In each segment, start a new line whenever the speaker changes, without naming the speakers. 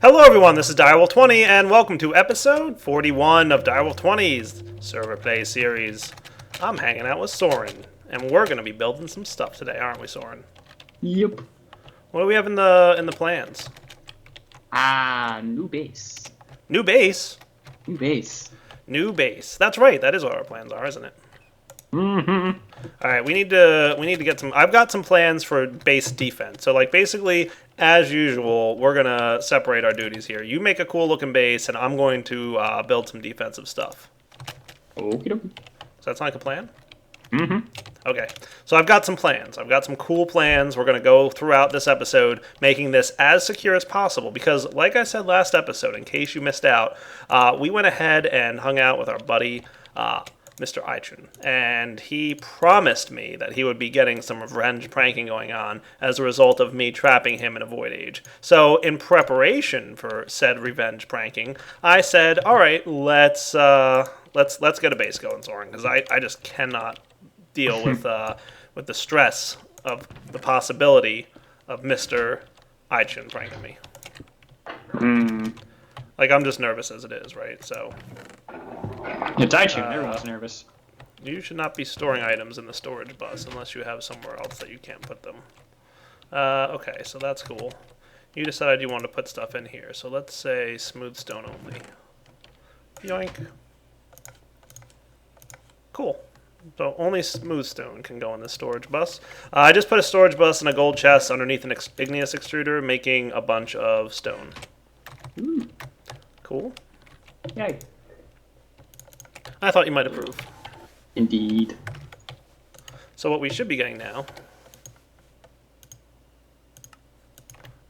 Hello everyone, this is Direwolf20 and welcome to episode 41 of Direwolf20's Server Play series. I'm hanging out with Soren, and we're going to be building some stuff today, aren't we, Soren?
Yep.
What do we have in the plans?
New base.
New base?
New base.
New base. That's right, that is what our plans are, isn't it?
Mm-hmm.
Alright, we need to get some... I've got some plans for base defense. So, like, basically, as usual, we're going to separate our duties here. You make a cool-looking base, and I'm going to build some defensive stuff.
Okie dokie.
Does that sound like a plan?
Mm-hmm.
Okay, so I've got some plans. I've got some cool plans. We're going to go throughout this episode, making this as secure as possible. Because, like I said last episode, in case you missed out, we went ahead and hung out with our buddy, Mr. Eichen, and he promised me that he would be getting some revenge pranking going on as a result of me trapping him in a void age. So, in preparation for said revenge pranking, I said, "All right, let's get a base going, Soren, because I just cannot deal with the stress of the possibility of Mr. Eichen pranking me. Like, I'm just nervous as it is, right? So."
It's Aichi, everyone's nervous.
You should not be storing items in the storage bus unless you have somewhere else that you can't put them. Okay, so that's cool. You decided you wanted to put stuff in here, so let's say smooth stone only. Yoink. Cool. So only smooth stone can go in this storage bus. I just put a storage bus and a gold chest underneath an igneous extruder, making a bunch of stone.
Ooh.
Cool.
Yay.
I thought you might approve.
Indeed.
So what we should be getting now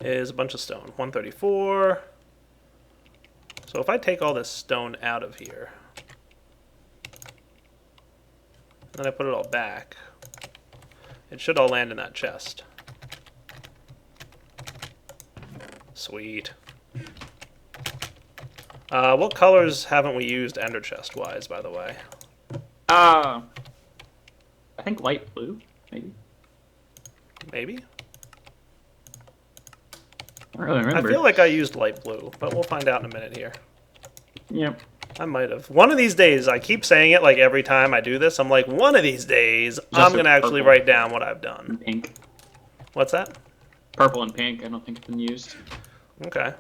is a bunch of stone. 134. So if I take all this stone out of here, then I put it all back, it should all land in that chest. Sweet. What colors haven't we used ender chest wise, by the way?
I think light blue, maybe.
Maybe?
I don't really remember.
I feel like I used light blue, but we'll find out in a minute here.
Yep.
I might have. One of these days, I keep saying it like every time I do this, I'm like, one of these days, I'm going to actually write down what I've done.
And pink.
What's that?
Purple and pink, I don't think have been used.
Okay.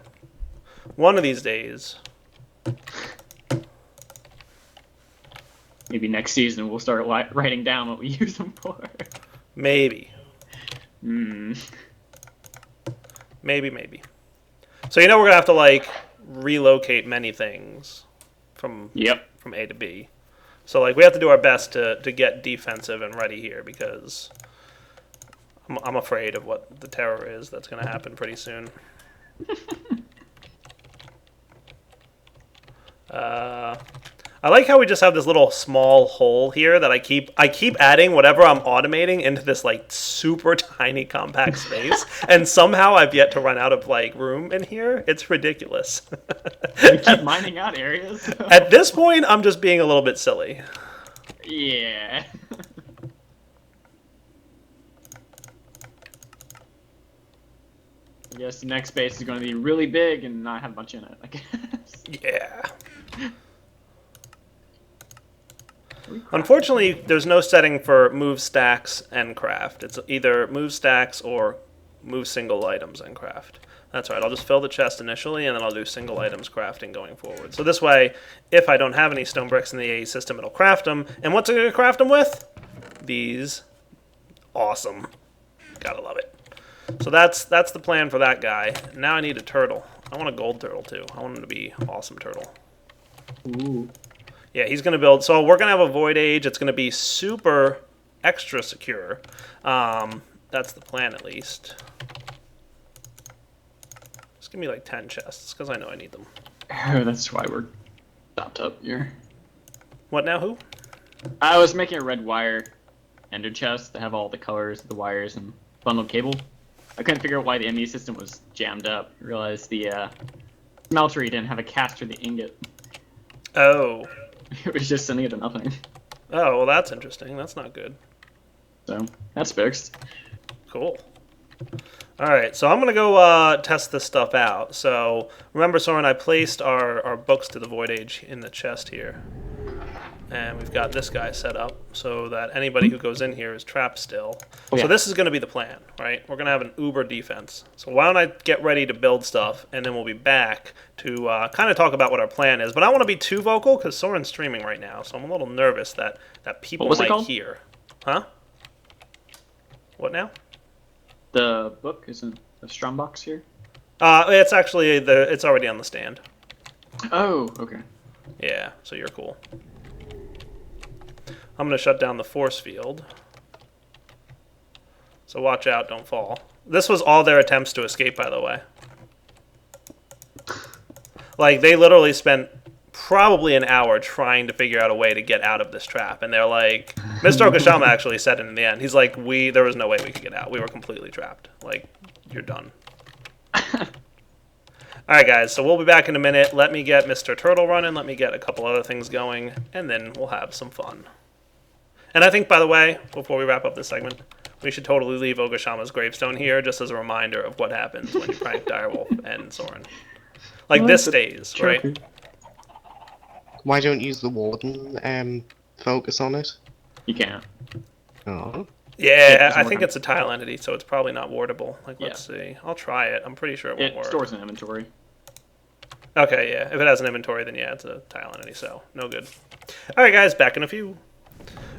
One of these days.
Maybe next season we'll start writing down what we use them for.
Maybe.
Hmm.
Maybe. So you know we're going to have to, like, relocate many things from A to B. So, like, we have to do our best to get defensive and ready here because I'm afraid of what the terror is that's going to happen pretty soon. I like how we just have this little small hole here that I keep adding whatever I'm automating into this like super tiny compact space, and somehow I've yet to run out of like room in here. It's ridiculous.
We keep mining out areas.
At this point, I'm just being a little bit silly.
Yeah. I guess the next base is going to be really big and not have much in it, I guess.
Yeah. Unfortunately, there's no setting for move stacks and craft. It's either move stacks or move single items and craft. That's right. I'll just fill the chest initially, and then I'll do single items crafting going forward. So this way, if I don't have any stone bricks in the AE system, it'll craft them. And what's it going to craft them with? These. Awesome. Gotta love it. So that's the plan for that guy. Now I need a turtle. I want a gold turtle, too. I want him to be awesome turtle.
Ooh.
Yeah, he's going to build... So we're going to have a void age. It's going to be super extra secure. That's the plan, at least. Just give me like 10 chests, because I know I need them.
That's why we're stopped up here.
What now, who?
I was making a red wire ender chest to have all the colors of the wires and bundled cable. I couldn't figure out why the ME system was jammed up. I realized the smeltery didn't have a caster the ingot.
Oh.
It was just sending it to nothing.
Oh, well, that's interesting. That's not good.
So, that's fixed.
Cool. All right, so I'm going to go test this stuff out. So remember, Soren, I placed our books to the Void Age in the chest here. And we've got this guy set up so that anybody who goes in here is trapped still.
Oh, yeah.
So this is going to be the plan, right? We're going to have an uber defense. So why don't I get ready to build stuff, and then we'll be back to kind of talk about what our plan is. But I don't want to be too vocal because Soren's streaming right now, so I'm a little nervous that people might hear. Huh? What now?
The book isn't a Strombox here?
It's actually it's already on the stand.
Oh, okay.
Yeah, so you're cool. I'm going to shut down the force field. So watch out, don't fall. This was all their attempts to escape, by the way. Like, they literally spent probably an hour trying to figure out a way to get out of this trap. And they're like, Mr. Okashama actually said it in the end. He's like, there was no way we could get out. We were completely trapped. Like, you're done. Alright guys, so we'll be back in a minute. Let me get Mr. Turtle running. Let me get a couple other things going. And then we'll have some fun. And I think, by the way, before we wrap up this segment, we should totally leave Ogashama's gravestone here just as a reminder of what happens when you prank Direwolf and Soren. Like, this stays, right?
Why don't you use the Warden focus on it?
You can't.
Oh.
Yeah, I think it's a tile entity, so it's probably not wardable. Like, let's see. I'll try it. I'm pretty sure it won't work.
It stores an inventory.
Okay, yeah. If it has an inventory, then yeah, it's a tile entity, so no good. Alright, guys, back in a few.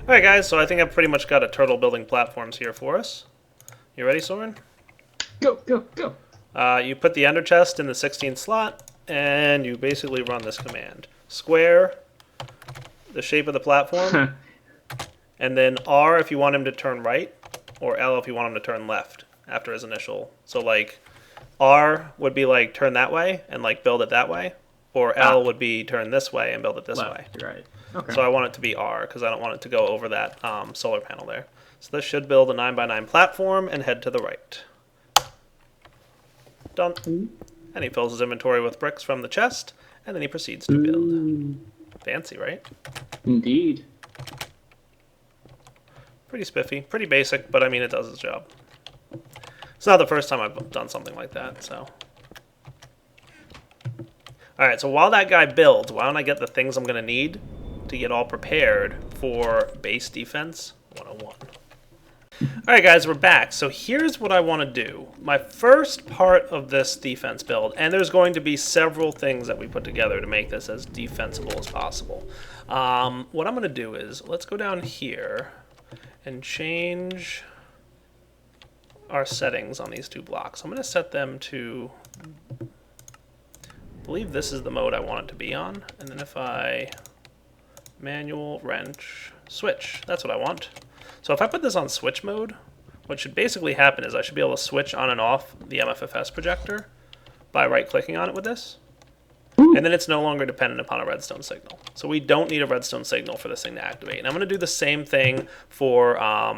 Alright guys, so I think I've pretty much got a turtle building platforms here for us. You ready, Soren?
Go, go, go.
You put the ender chest in the 16th slot, and you basically run this command. Square the shape of the platform, and then R if you want him to turn right, or L if you want him to turn left after his initial. So like, R would be like turn that way, and like build it that way, or L would be turn this way and build it this way.
Right. Okay.
So I want it to be R, because I don't want it to go over that solar panel there. So this should build a 9x9 platform and head to the right. Done. And he fills his inventory with bricks from the chest, and then he proceeds to build. Fancy, right?
Indeed.
Pretty spiffy, pretty basic, but I mean, it does its job. It's not the first time I've done something like that, so. Alright, so while that guy builds, why don't I get the things I'm going to need to get all prepared for base defense 101. Alright guys, we're back. So here's what I want to do. My first part of this defense build, and there's going to be several things that we put together to make this as defensible as possible. What I'm going to do is, let's go down here and change our settings on these two blocks. I'm going to set them to, I believe this is the mode I want it to be on. And then if I manual, wrench, switch, that's what I want. So if I put this on switch mode, what should basically happen is I should be able to switch on and off the MFFS projector by right-clicking on it with this. And then it's no longer dependent upon a redstone signal. So we don't need a redstone signal for this thing to activate. And I'm going to do the same thing for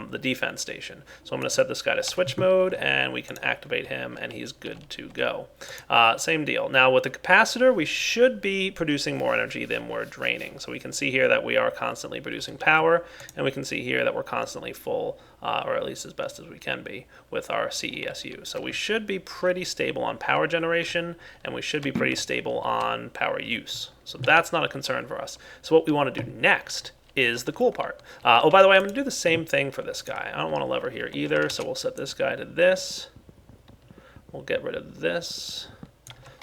the defense station. So I'm going to set this guy to switch mode, and we can activate him, and he's good to go. Same deal. Now with the capacitor, we should be producing more energy than we're draining. So we can see here that we are constantly producing power, and we can see here that we're constantly full, or at least as best as we can be, with our CESU. So we should be pretty stable on power generation, and we should be pretty stable on power use. So that's not a concern for us. So what we want to do next is the cool part. Oh, by the way, I'm going to do the same thing for this guy. I don't want a lever here either, so we'll set this guy to this. We'll get rid of this.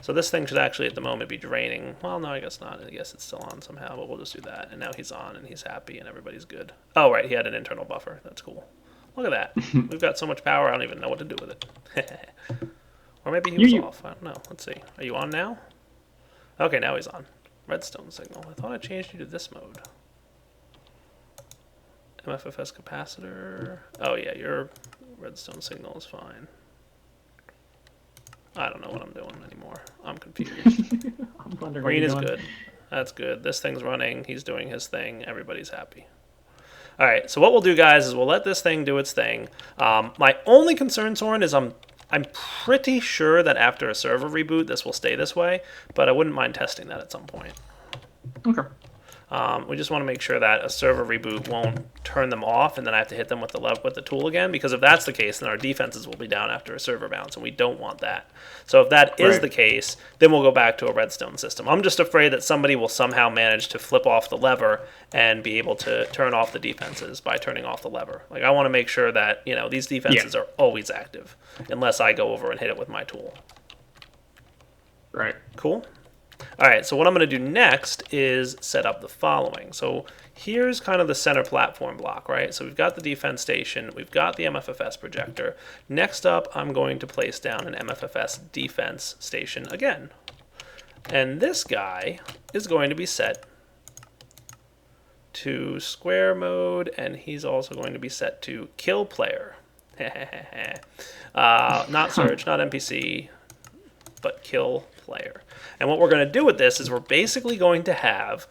So this thing should actually at the moment be draining. Well, no, I guess not. I guess it's still on somehow, but we'll just do that. And now he's on, and he's happy, and everybody's good. Oh, right, he had an internal buffer. That's cool. Look at that. We've got so much power, I don't even know what to do with it. Or maybe he was off. I don't know. Let's see. Are you on now? Okay, now he's on. Redstone signal. I thought I changed you to this mode. MFFS capacitor. Oh yeah, your redstone signal is fine. I don't know what I'm doing anymore. I'm confused.
I'm wondering
Green is good. That's good. This thing's running. He's doing his thing. Everybody's happy. All right, so what we'll do, guys, is we'll let this thing do its thing. My only concern, Soren, is I'm pretty sure that after a server reboot, this will stay this way, but I wouldn't mind testing that at some point.
Okay.
We just want to make sure that a server reboot won't turn them off, and then I have to hit them with the tool again. Because if that's the case, then our defenses will be down after a server bounce, and we don't want that. So if that is the case, then we'll go back to a redstone system. I'm just afraid that somebody will somehow manage to flip off the lever and be able to turn off the defenses by turning off the lever. Like, I want to make sure that these defenses are always active, unless I go over and hit it with my tool.
Right.
Cool. All right, so what I'm going to do next is set up the following. So here's kind of the center platform block, right? So we've got the defense station, we've got the MFFS projector. Next up, I'm going to place down an MFFS defense station again. And this guy is going to be set to square mode, and he's also going to be set to kill player. Not search, not NPC, but kill player. And what we're going to do with this is we're basically going to have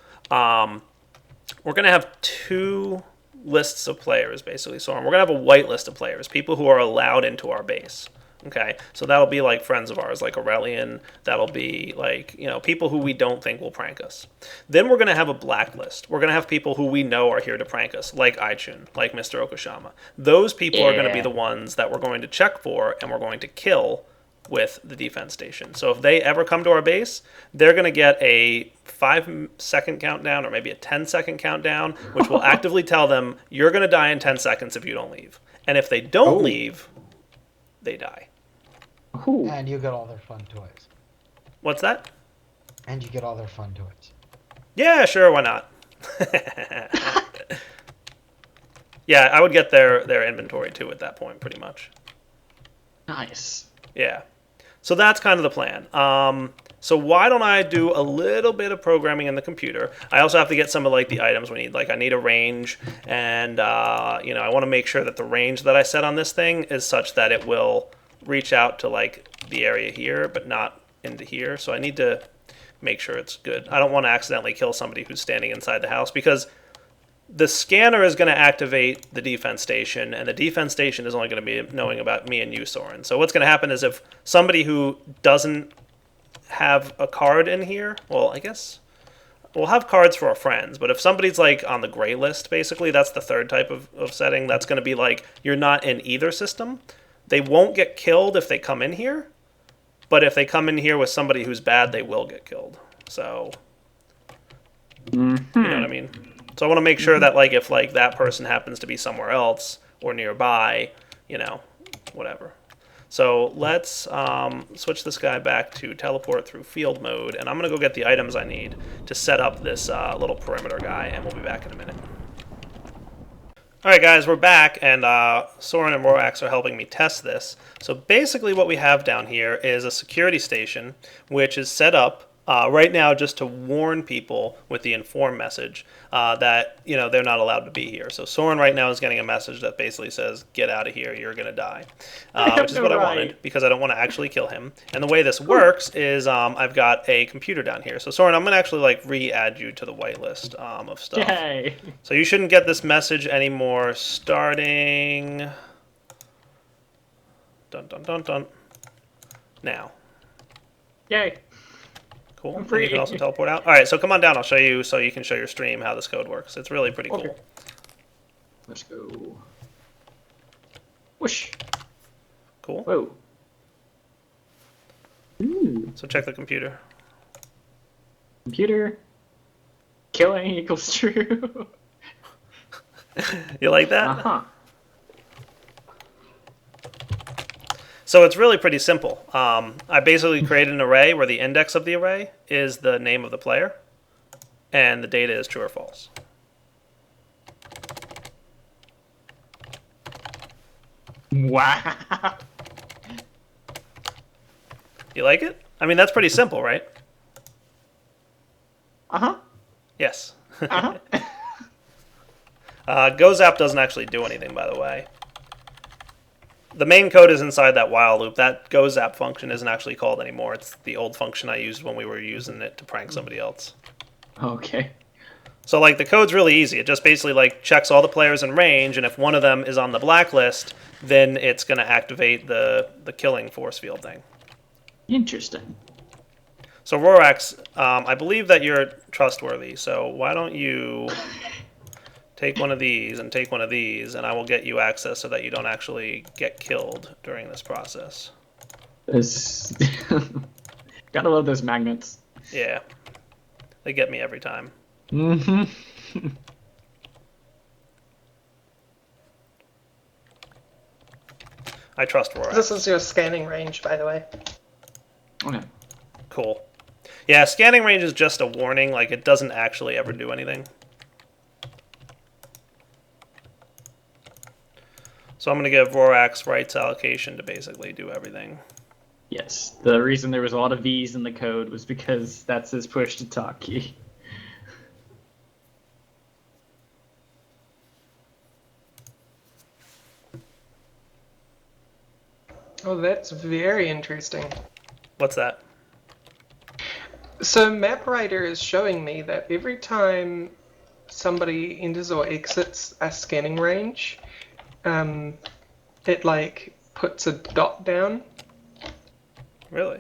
two lists of players, basically. So we're going to have a white list of players, people who are allowed into our base. Okay, so that'll be like friends of ours, like Aurelian. That'll be like, people who we don't think will prank us. Then we're going to have a blacklist. We're going to have people who we know are here to prank us, like Aichun, like Mr. Okashama. Those people are going to be the ones that we're going to check for and we're going to kill with the defense station. So if they ever come to our base, they're going to get a 5-second countdown or maybe a 10-second countdown, which will actively tell them, you're going to die in 10 seconds if you don't leave. And if they don't leave, they die.
Ooh.
And you get all their fun toys.
What's that?
And you get all their fun toys.
Yeah, sure, why not? Yeah, I would get their inventory too at that point, pretty much.
Nice.
Yeah. So that's kind of the plan. So why don't I do a little bit of programming in the computer? I also have to get some of the items we need. Like I need a range, and I want to make sure that the range that I set on this thing is such that it will reach out to the area here, but not into here. So I need to make sure it's good. I don't want to accidentally kill somebody who's standing inside the house, because the scanner is going to activate the defense station, and the defense station is only going to be knowing about me and you, Soren. So what's going to happen is if somebody who doesn't have a card in here, well, I guess we'll have cards for our friends, but if somebody's on the gray list, basically, that's the third type of setting. That's going to be you're not in either system. They won't get killed if they come in here, but if they come in here with somebody who's bad, they will get killed. So, you know what I mean? So I want to make sure that if that person happens to be somewhere else or nearby, whatever. So let's switch this guy back to teleport through field mode, and I'm going to go get the items I need to set up this little perimeter guy, and we'll be back in a minute. All right, guys, we're back, and Soren and Rorax are helping me test this. So basically what we have down here is a security station, which is set up right now just to warn people with the inform message that they're not allowed to be here. So Soren right now is getting a message that basically says, get out of here, you're going to die, which is what I wanted, because I don't want to actually kill him. And the way this works is I've got a computer down here. So Soren, I'm going to actually re-add you to the whitelist of stuff.
Yay.
So you shouldn't get this message anymore starting... Dun, dun, dun, dun. Now.
Yay.
Cool. And you can also teleport out. All right, so come on down. I'll show you so you can show your stream how this code works. It's really pretty cool.
Let's go. Whoosh.
Cool.
Whoa. Ooh.
So check the computer.
Computer. Killing equals true.
You like that?
Uh-huh.
So it's really pretty simple. I basically created an array where the index of the array is the name of the player, and the data is true or false.
Wow.
You like it? I mean, that's pretty simple, right?
Uh-huh.
Yes.
Uh-huh.
GoZap doesn't actually do anything, by the way. The main code is inside that while loop. That GoZap function isn't actually called anymore. It's the old function I used when we were using it to prank somebody else.
Okay.
So the code's really easy. It just basically checks all the players in range, and if one of them is on the blacklist, then it's going to activate the killing force field thing.
Interesting.
So Rorax, I believe that you're trustworthy. So why don't you take one of these and take one of these, and I will get you access so that you don't actually get killed during this process.
This gotta love those magnets.
Yeah, they get me every time.
Mm-hmm.
I trust Rorax.
This is your scanning range, by the way.
Okay.
Cool. Yeah, scanning range is just a warning. Like, it doesn't actually ever do anything. So I'm going to give Rorax rights allocation to basically do everything.
Yes. The reason there was a lot of V's in the code was because that's his push to talk key.
Oh, that's very interesting.
What's that?
So MapWriter is showing me that every time somebody enters or exits a scanning range, it like puts a dot down,
Really?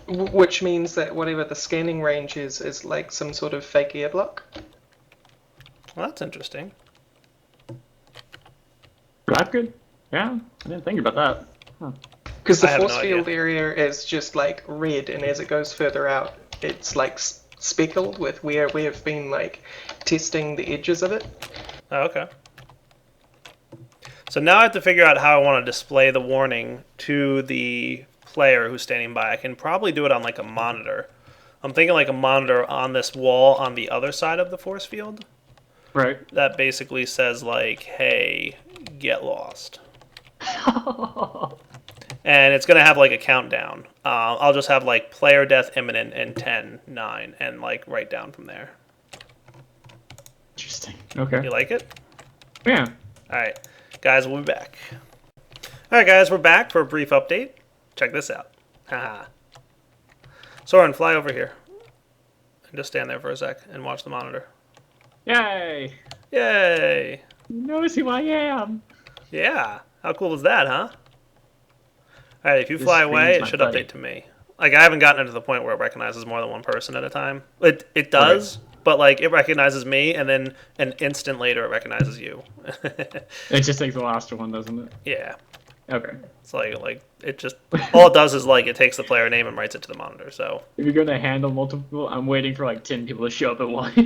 which means that whatever the scanning range is like some sort of fake air block.
Well, that's interesting.
That's good. Yeah, I didn't think about that. Huh.
Because the
I have
force
no
field
idea.
area is just like red, and as it goes further out, it's like speckled with where we have been like testing the edges of it.
Oh, okay. So now I have to figure out how I want to display the warning to the player who's standing by. I can probably do it on like a monitor. I'm thinking like a monitor on this wall on the other side of the force field
Right.
that basically says like, hey, get lost. And it's going to have like a countdown. I'll just have like player death imminent in 10, 9, and like right down from there.
Interesting. Okay.
You like it?
Yeah.
All right, guys, we'll be back. All right, guys, we're back for a brief update. Check this out. Haha. Soren, fly over here. And just stand there for a sec and watch the monitor.
Yay!
Yay!
He knows who I am.
Yeah. How cool is that, huh? All right, if you
This
fly away,
screen's
it
my
should
buddy.
update to me. Like, I haven't gotten to the point where it recognizes more than one person at a time. It does, but like it recognizes me, and then an instant later it recognizes you.
It just takes the last one, doesn't it?
Yeah.
Okay.
It's like it just all it does is like it takes the player name and writes it to the monitor. So
If you're gonna handle multiple, I'm waiting for like 10 people to show up at once.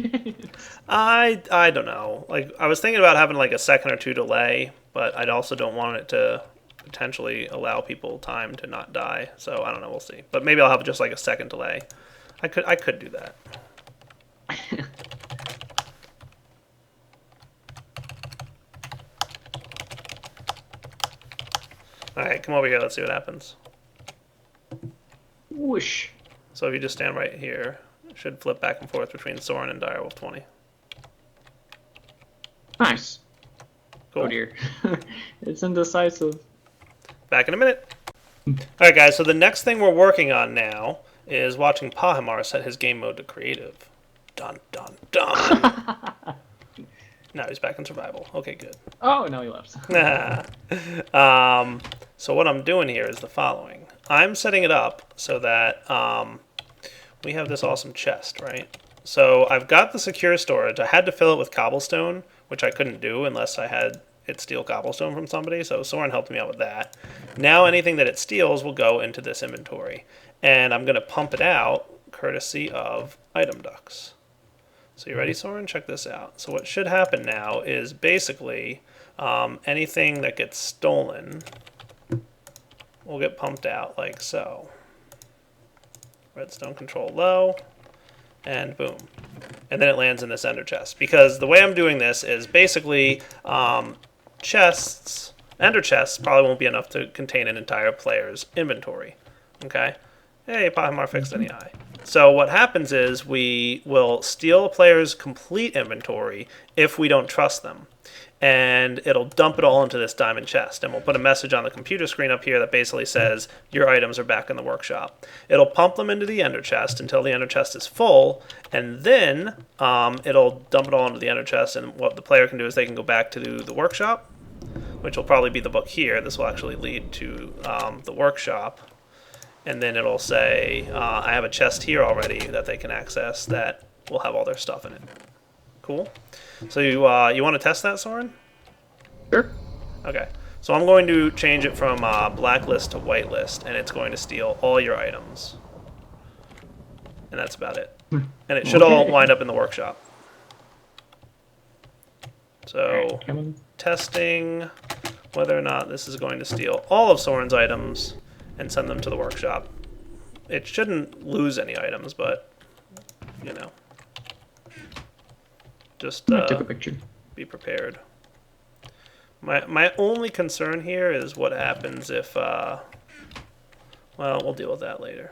I don't know. Like I was thinking about having like a second or two delay, but I also don't want it to potentially allow people time to not die. So I don't know. We'll see. But maybe I'll have just like a second delay. I could do that. All right, come over here. Let's see what happens.
Whoosh.
So if you just stand right here, it should flip back and forth between Soren and Direwolf 20.
Nice.
Cool.
Oh dear. It's indecisive.
Back in a minute. All right, guys. So the next thing we're working on now is watching Pahimar set his game mode to creative. Dun dun dun. Now he's back in survival. Okay, good.
Oh, no, he left.
So what I'm doing here is the following. I'm setting it up so that we have this awesome chest, right? So I've got the secure storage. I had to fill it with cobblestone, which I couldn't do unless I had it steal cobblestone from somebody. So Soren helped me out with that. Now anything that it steals will go into this inventory. And I'm going to pump it out courtesy of item ducts. So you ready, Soren? Check this out. So what should happen now is basically anything that gets stolen will get pumped out like so. Redstone control low, and boom. And then it lands in this ender chest. Because the way I'm doing this is basically chests, ender chests probably won't be enough to contain an entire player's inventory. Okay? Hey, Pahimar fixed any eye. So what happens is we will steal a player's complete inventory if we don't trust them. And it'll dump it all into this diamond chest. And we'll put a message on the computer screen up here that basically says, your items are back in the workshop. It'll pump them into the ender chest until the ender chest is full. And then it'll dump it all into the ender chest. And what the player can do is they can go back to the workshop, which will probably be the book here. This will actually lead to the workshop. and then it'll say, I have a chest here already that they can access that will have all their stuff in it. Cool. So you want to test that, Soren?
Sure.
Okay. So I'm going to change it from Blacklist to Whitelist, and it's going to steal all your items. And that's about it. And it should all wind up in the workshop. So, testing whether or not this is going to steal all of Soren's items and send them to the workshop. It shouldn't lose any items, but, you know. Just
I took a picture.
Be prepared. My only concern here is what happens if, well, we'll deal with that later.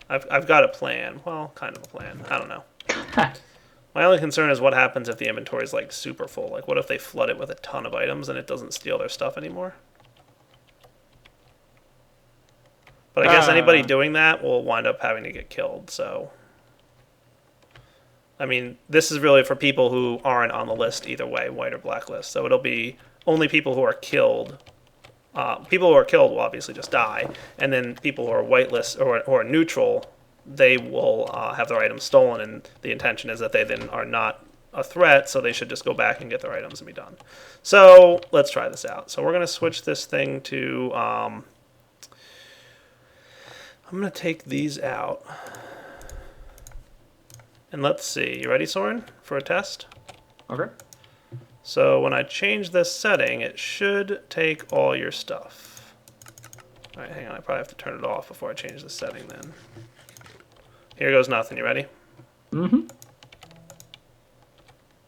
I've got a plan. Well, kind of a plan. I don't know. My only concern is what happens if the inventory is like super full. Like, what if they flood it with a ton of items and it doesn't steal their stuff anymore? But I guess anybody doing that will wind up having to get killed, so... I mean, this is really for people who aren't on the list either way, white or blacklist. So it'll be only people who are killed. People who are killed will obviously just die. And then people who are whitelist or neutral, they will have their items stolen. And the intention is that they then are not a threat, so they should just go back and get their items and be done. So let's try this out. So we're going to switch this thing to... I'm going to take these out. And let's see. You ready, Soren, for a test?
Okay.
So when I change this setting, it should take all your stuff. All right, hang on. I probably have to turn it off before I change the setting then. Here goes nothing. You ready?
Mm-hmm.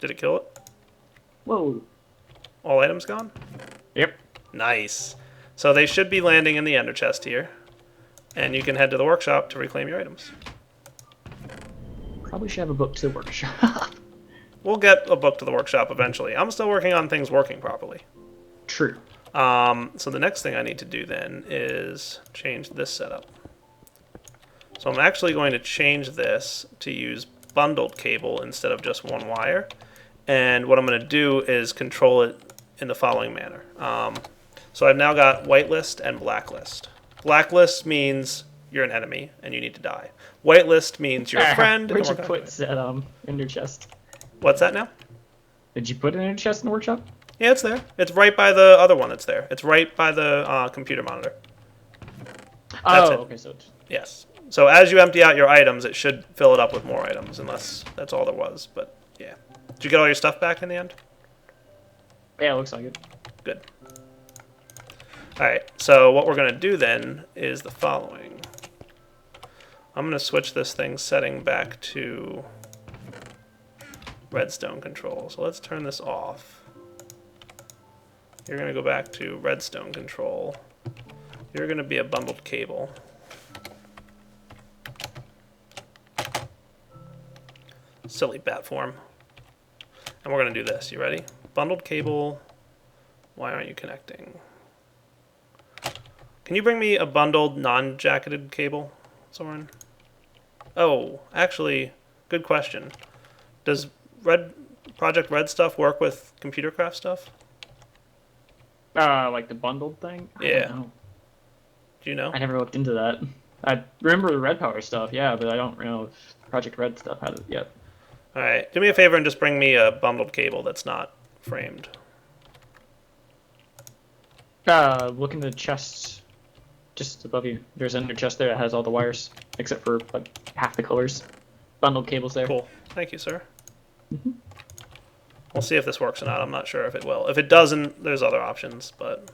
Did it kill it?
Whoa.
All items gone?
Yep.
Nice. So they should be landing in the ender chest here. And you can head to the workshop to reclaim your items.
Probably should have a book to the workshop.
We'll get a book to the workshop eventually. I'm still working on things working properly.
True.
So the next thing I need to do then is change this setup. So I'm actually going to change this to use bundled cable instead of just one wire. And what I'm going to do is control it in the following manner. So I've now got whitelist and blacklist. Blacklist means you're an enemy and you need to die. Whitelist means you're a friend.
Where'd you put that in your chest?
What's that now?
Did you put it in your chest in the workshop?
Yeah, it's there. It's right by the other one that's there. It's right by the computer monitor. That's it.
Okay, so it's...
Yes. So as you empty out your items, it should fill it up with more items, unless that's all there was. But yeah. Did you get all your stuff back in the end?
Yeah, it looks like it.
Good. Alright, so what we're going to do then is the following. I'm going to switch this thing's setting back to redstone control. So let's turn this off. You're going to go back to redstone control. You're going to be a bundled cable. Silly bat form. And we're going to do this. You ready? Bundled cable. Why aren't you connecting? Can you bring me a bundled, non-jacketed cable, Soren? Oh, actually, good question. Does Project Red stuff work with computer craft stuff?
Like the bundled thing?
Yeah.
I don't know.
Do you know?
I never looked into that. I remember the Red Power stuff, yeah, but I don't know if Project Red stuff has it yet.
Alright, do me a favor and just bring me a bundled cable that's not framed.
Look in the chest just above you. There's another chest there that has all the wires, except for like half the colors. Bundled cables there.
Cool. Thank you, sir. We'll see if this works or not. I'm not sure if it will. If it doesn't, there's other options, but...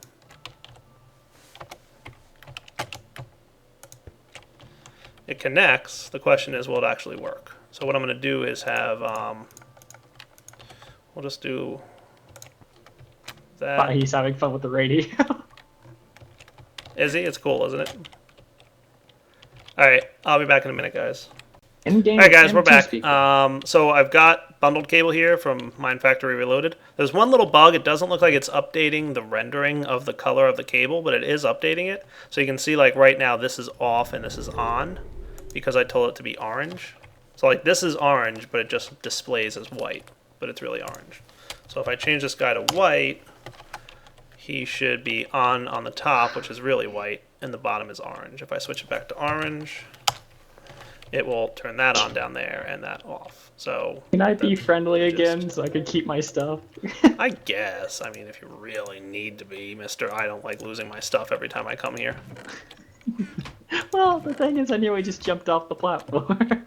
It connects. The question is, will it actually work? So what I'm going to do is have... we'll just do... that.
He's having fun with the radio.
Is he? It's cool, isn't it? Alright, I'll be back in a minute, guys.
Alright
guys, we're back. So I've got bundled cable here from Mine Factory Reloaded. There's one little bug. It doesn't look like it's updating the rendering of the color of the cable, but it is updating it. So you can see, like, right now this is off and this is on because I told it to be orange. So, like, this is orange, but it just displays as white, but it's really orange. So if I change this guy to white, he should be on the top, which is really white, and the bottom is orange. If I switch it back to orange, it will turn that on down there and that off. So
Can I be
that's
friendly
just-
again so I can keep my stuff?
I guess. I mean, if you really need to be, Mister, I don't like losing my stuff every time I come here.
Well, the thing is, I nearly just jumped off the platform.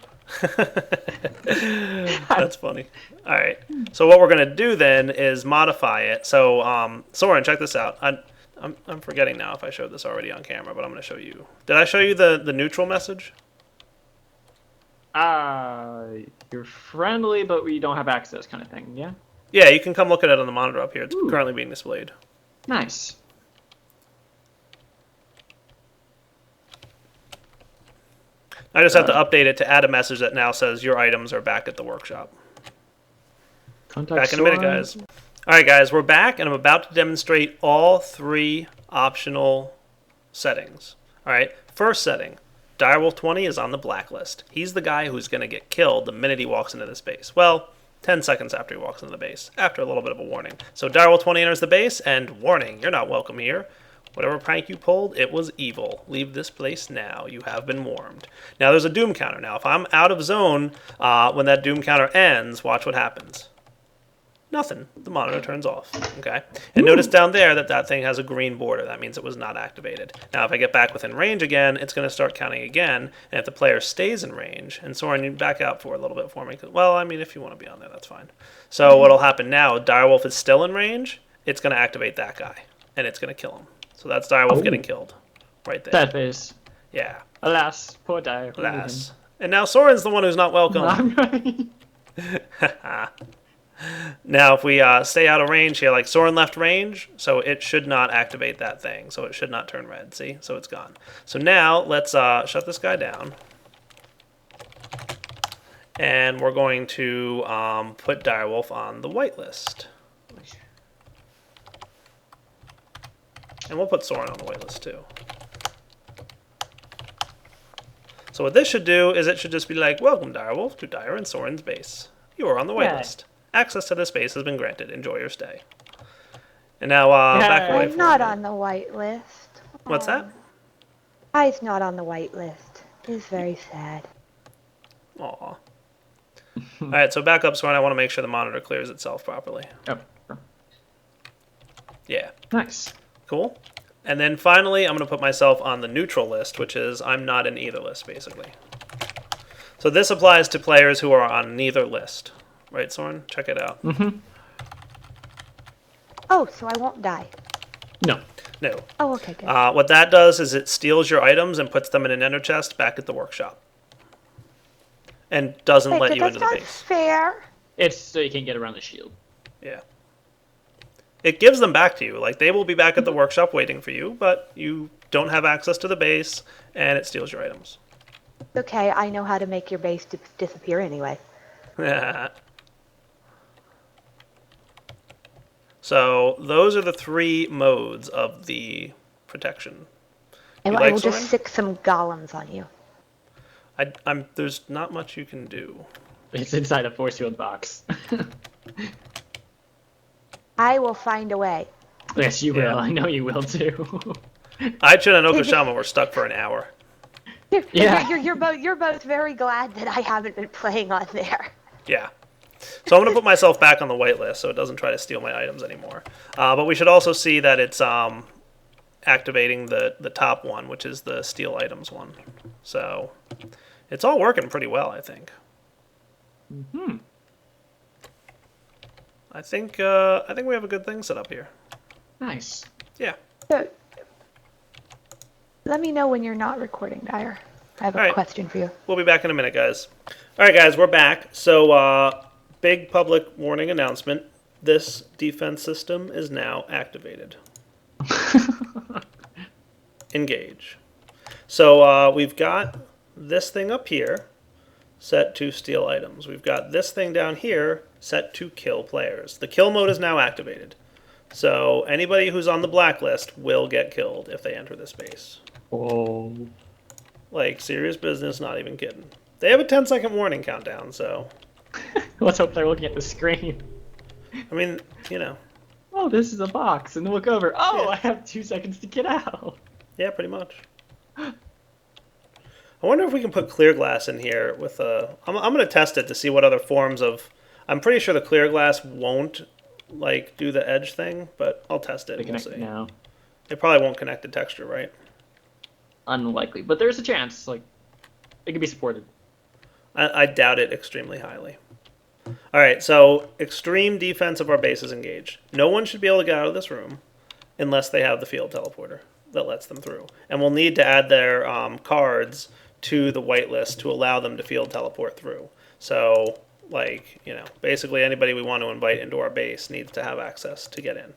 That's funny. All right. So what we're gonna do then is modify it. So Soren, check this out. I'm forgetting now if I showed this already on camera, but I'm gonna show you. Did I show you the neutral message?
You're friendly, but we don't have access, kind of thing. Yeah.
Yeah, you can come look at it on the monitor up here. It's
Ooh.
currently being displayed.
Nice.
I just have to update it to add a message that now says your items are back at the workshop.
Contact
Back in a minute,
Soren.
guys. All right, guys, we're back, and I'm about to demonstrate all 3 optional settings. All right, first setting, Direwolf 20 is on the blacklist. He's the guy who's going to get killed the minute he walks into this base. Well, 10 seconds after he walks into the base, after a little bit of a warning. So Direwolf 20 enters the base, and warning, you're not welcome here. Whatever prank you pulled, it was evil. Leave this place now. You have been warned. Now, there's a doom counter. Now, if I'm out of zone when that doom counter ends, watch what happens. Nothing. The monitor turns off. Okay. And notice down there that thing has a green border. That means it was not activated. Now, if I get back within range again, it's going to start counting again. And if the player stays in range, and Soren, you back out for a little bit for me. Well, I mean, if you want to be on there, that's fine. So what'll happen now? Direwolf is still in range. It's going to activate that guy, and it's going to kill him. So that's Direwolf getting killed, right there.
Sad face.
Yeah.
Alas, poor Dire.
Alas. And now Soren's the one who's not welcome.
I'm right.
Now, if we stay out of range here, like Soren left range, so it should not activate that thing. So it should not turn red, see? So it's gone. So now, let's shut this guy down. And we're going to put Direwolf on the whitelist. And we'll put Soren on the whitelist too. So what this should do is it should just be like, welcome Direwolf to Dire and Soren's base. You are on the whitelist. Access to this base has been granted. Enjoy your stay. And now, back away
I'm
from
not
it.
on the white list.
What's that?
I's not on the white list. It's very sad.
Aw. All right, so back up, Soren. I want to make sure the monitor clears itself properly.
Oh,
Yeah.
nice.
Cool. And then finally, I'm going to put myself on the neutral list, which is I'm not in either list, basically. So this applies to players who are on neither list. Right, Soren? Check it out.
Oh, so I won't die.
No.
No.
Oh, okay, good.
What that does is it steals your items and puts them in an ender chest back at the workshop. And doesn't
Wait,
let
but
you
that's
into the
not
base.
fair.
It's so you can't get around the shield.
Yeah. It gives them back to you. Like, they will be back at the workshop waiting for you, but you don't have access to the base, and it steals your items.
Okay, I know how to make your base disappear anyway.
So, those are the 3 modes of the protection.
And
You
I
like
will just
Soren?
stick some golems on you.
There's not much you can do.
It's inside a force field box.
I will find a way.
Yes, you
Yeah.
will. I know you will too.
Aichun and Okashama were stuck for an hour.
Yeah.
You're both very glad that I haven't been playing on there.
Yeah. So I'm going to put myself back on the whitelist so it doesn't try to steal my items anymore. But we should also see that it's activating the top one, which is the steal items one. So it's all working pretty well, I think. I think we have a good thing set up here.
Nice.
Yeah.
So, let me know when you're not recording, Dyer. I have a
Alright.
question for you.
We'll be back in a minute, guys. All right, guys, we're back. So, big public warning announcement. This defense system is now activated. Engage. So, we've got this thing up here set to steal items. We've got this thing down here set to kill players. The kill mode is now activated. So, anybody who's on the blacklist will get killed if they enter this base.
Oh.
Like, serious business, not even kidding. They have a 10-second warning countdown, so...
Let's hope they're looking at the screen.
I mean, you know.
Oh, this is a box, and look over. Oh,
Yeah.
I have 2 seconds to get out.
Yeah, pretty much. I wonder if we can put clear glass in here with a... I'm going to test it to see what other forms of... I'm pretty sure the clear glass won't, like, do the edge thing, but I'll test it
They
and we'll
connect
see.
now.
It probably won't connect to texture, right?
Unlikely, but there's a chance. Like, it could be supported.
I doubt it extremely highly. All right, so extreme defense of our base is engaged. No one should be able to get out of this room unless they have the field teleporter that lets them through. And we'll need to add their cards to the whitelist to allow them to field teleport through. So, like, you know, basically anybody we want to invite into our base needs to have access to get in.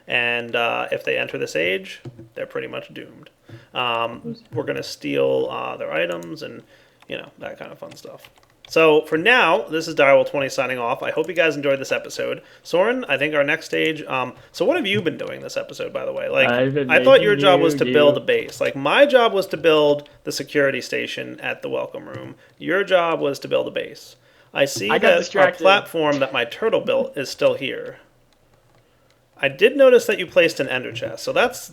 And if they enter this age, they're pretty much doomed. We're going to steal their items and, you know, that kind of fun stuff. So for now, this is Direwolf20 signing off. I hope you guys enjoyed this episode. Soren, I think our next stage... so what have you been doing this episode, by the way? Like, I thought your job was to build a base. Like, my job was to build the security station at the welcome room. Your job was to build a base. I see that our platform that my turtle built is still here. I did notice that you placed an ender chest, so that's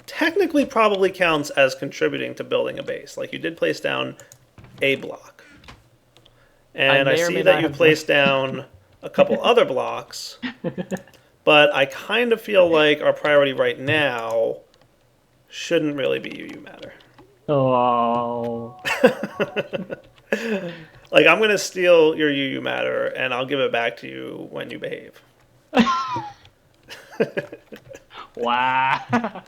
technically probably counts as contributing to building a base. Like, you did place down a block. And I see that you placed down a couple other blocks, but I kind of feel like our priority right now shouldn't really be UU matter.
Oh.
Like, I'm going to steal your UU matter, and I'll give it back to you when you behave.
Wow.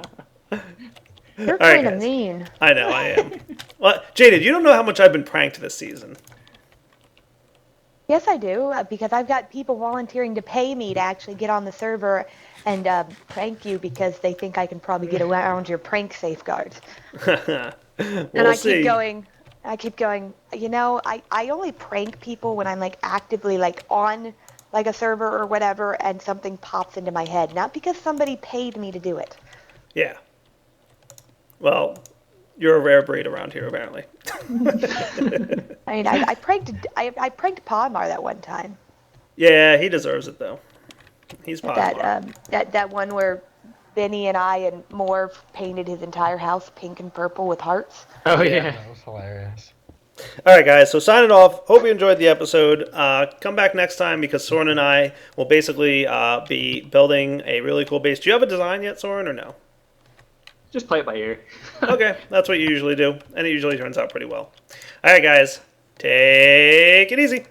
You're
All right,
kind of
guys.
mean.
I know, I am. Well, Jaded, you don't know how much I've been pranked this season.
Yes, I do, because I've got people volunteering to pay me to actually get on the server and prank you because they think I can probably get around your prank safeguards. And I keep going, you know, I only prank people when I'm like actively like on like a server or whatever and something pops into my head, not because somebody paid me to do it.
Yeah. Well, you're a rare breed around here, apparently.
I mean, I pranked Podmar that one time.
Yeah, he deserves it, though. He's Podmar.
That one where Benny and I and Moore painted his entire house pink and purple with hearts.
Oh, yeah.
That was hilarious.
All right, guys, so signing off. Hope you enjoyed the episode. Come back next time because Soren and I will basically be building a really cool base. Do you have a design yet, Soren, or no?
Just play it by ear.
Okay, that's what you usually do, and it usually turns out pretty well. All right, guys, take it easy.